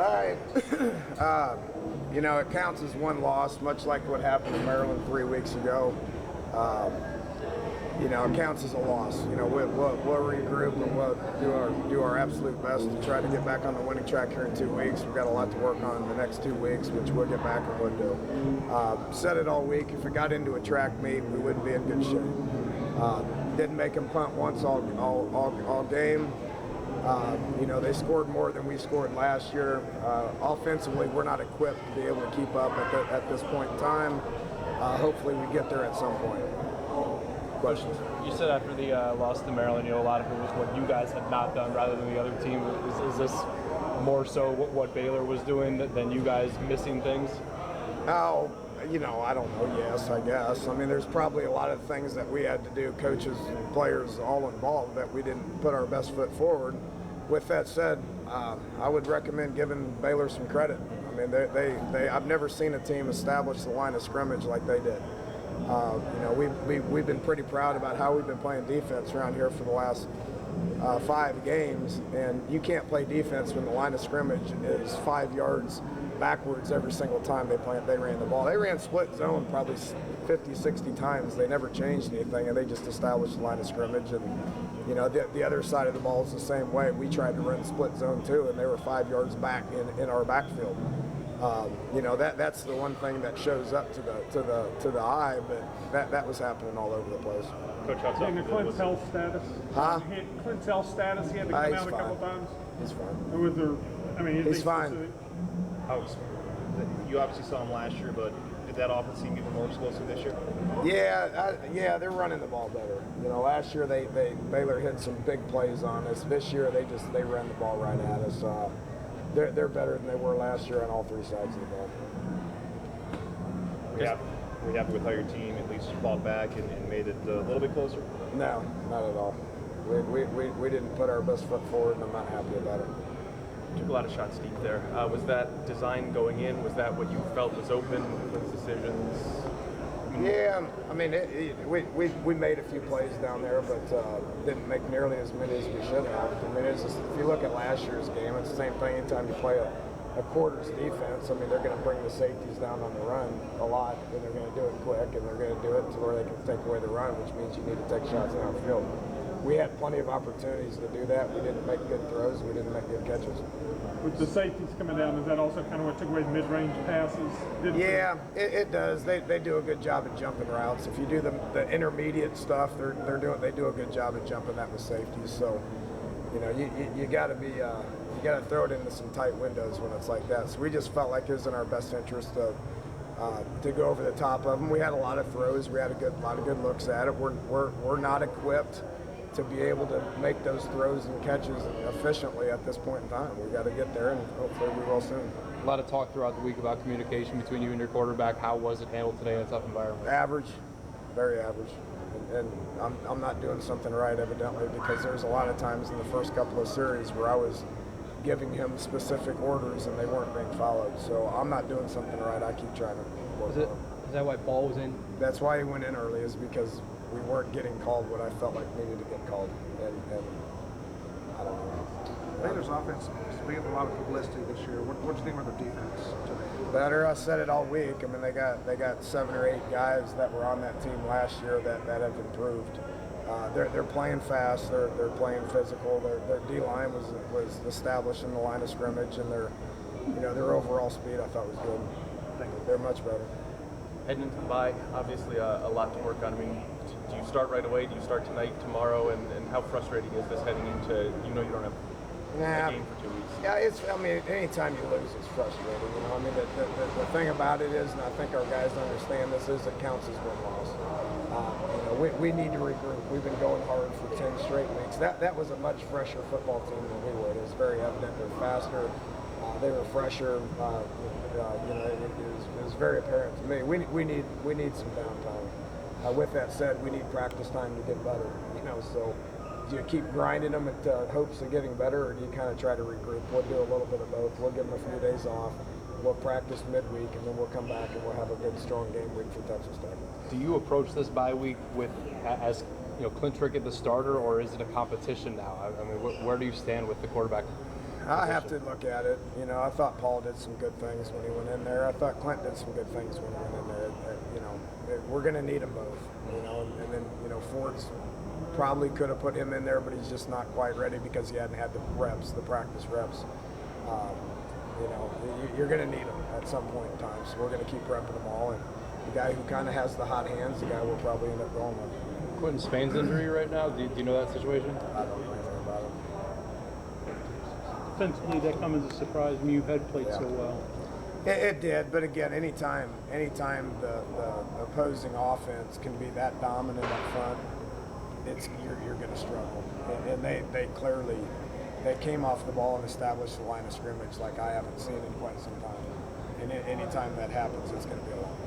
right. It counts as one loss, much like what happened in Maryland 3 weeks ago. It counts as a loss. We'll regroup and we'll do our absolute best to try to get back on the winning track here in 2 weeks. We've got a lot to work on in the next 2 weeks, which we'll get back and we'll do. Said it all week. If we got into a track meet, we wouldn't be in good shape. Didn't make them punt once all game. They scored more than we scored last year. Offensively, we're not equipped to be able to keep up at this point in time. Hopefully, we get there at some point. Questions? You said after the loss to Maryland, a lot of it was what you guys had not done rather than the other team. Is this more so what Baylor was doing than you guys missing things? Oh, I don't know. Yes, I guess. I mean, there's probably a lot of things that we had to do, coaches and players all involved, that we didn't put our best foot forward. With that said, I would recommend giving Baylor some credit. I mean, I've never seen a team establish the line of scrimmage like they did. We've been pretty proud about how we've been playing defense around here for the last 5 games, and you can't play defense when the line of scrimmage is 5 yards backwards every single time they ran the ball. They ran split zone probably 50, 60 times. They never changed anything, and they just established the line of scrimmage. And the other side of the ball is the same way. We tried to run split zone too, and they were 5 yards back in our backfield. That's the one thing that shows up to the eye, but that was happening all over the place. Coach, Clint's health status? Huh? Clint's health status, he had to come out a couple times? He's fine. He's fine. You obviously saw him last year, but did that offense seem even more explosive this year? Yeah, they're running the ball better. Last year Baylor hit some big plays on us. This year they ran the ball right at us. They're better than they were last year on all 3 sides of the ball. Were you happy with how your team at least fought back and made it a little bit closer? No, not at all. We didn't put our best foot forward, and I'm not happy about it. Took a lot of shots deep there. Was that design going in? Was that what you felt was open with decisions? Yeah, I mean, we made a few plays down there, but didn't make nearly as many as we should have. I mean, if you look at last year's game, it's the same thing anytime you play a quarter's defense. I mean, they're going to bring the safeties down on the run a lot, and they're going to do it quick, and they're going to do it to where they can take away the run, which means you need to take shots downfield. We had plenty of opportunities to do that. We didn't make good throws. We didn't make good catches. With the safeties coming down, is that also kind of what took away the mid-range passes? Yeah, it does. They do a good job at jumping routes. If you do the intermediate stuff, they do a good job at jumping that with safeties. So, you got to throw it into some tight windows when it's like that. So we just felt like it was in our best interest to go over the top of them. We had a lot of throws. We had a lot of good looks at it. We're not equipped to be able to make those throws and catches efficiently at this point in time. We've got to get there, and hopefully we will soon. A lot of talk throughout the week about communication between you and your quarterback. How was it handled today in a tough environment? Average, very average. And I'm not doing something right, evidently, because there's a lot of times in the first couple of series where I was giving him specific orders and they weren't being followed. So I'm not doing something right. I keep trying to work on it. Is that why Ball was in? That's why he went in early, is because we weren't getting called what I felt like needed to get called, and I don't know. Baylor's offense is being a lot of publicity this year. What do you think about their defense today? Better. I said it all week. I mean, they got 7 or 8 guys that were on that team last year that have improved. They're playing fast. They're playing physical. Their D line was established in the line of scrimmage, and their overall speed I thought was good. They're much better. Heading into the bye, obviously a lot to work on. I mean, do you start right away? Do you start tonight, tomorrow? And how frustrating is this heading into, you don't have a game for 2 weeks? Yeah, anytime you lose, it's frustrating. I mean, the thing about it is, and I think our guys understand this, is it counts as one loss. We need to regroup. We've been going hard for 10 straight weeks. That was a much fresher football team than we were. It was very evident. They're faster. They were fresher. It was very apparent to me. We need some downtime. With that said, we need practice time to get better. So do you keep grinding them at hopes of getting better, or do you kind of try to regroup? We'll do a little bit of both. We'll give them a few days off. We'll practice midweek, and then we'll come back and we'll have a good, strong game week for Texas Tech. Do you approach this bye week as Clint Trickett the starter, or is it a competition now? I mean, where do you stand with the quarterback? I have to look at it. You know, I thought Paul did some good things when he went in there. I thought Clint did some good things when he went in there. You know, we're going to need them both. You know, and then you know Ford's probably could have put him in there, but he's just not quite ready because he hadn't had the reps, the practice reps. You know, you're going to need them at some point in time. So we're going to keep repping them all. And the guy who kind of has the hot hands, the guy we'll probably end up going with. Quentin Spain's injury right now. Do you know that situation? I don't know anything about him. Defensively, that come as a surprise when you had played so well. It did, but again, anytime the opposing offense can be that dominant up front, you're going to struggle. And they clearly came off the ball and established the line of scrimmage like I haven't seen in quite some time. And anytime that happens, it's going to be a long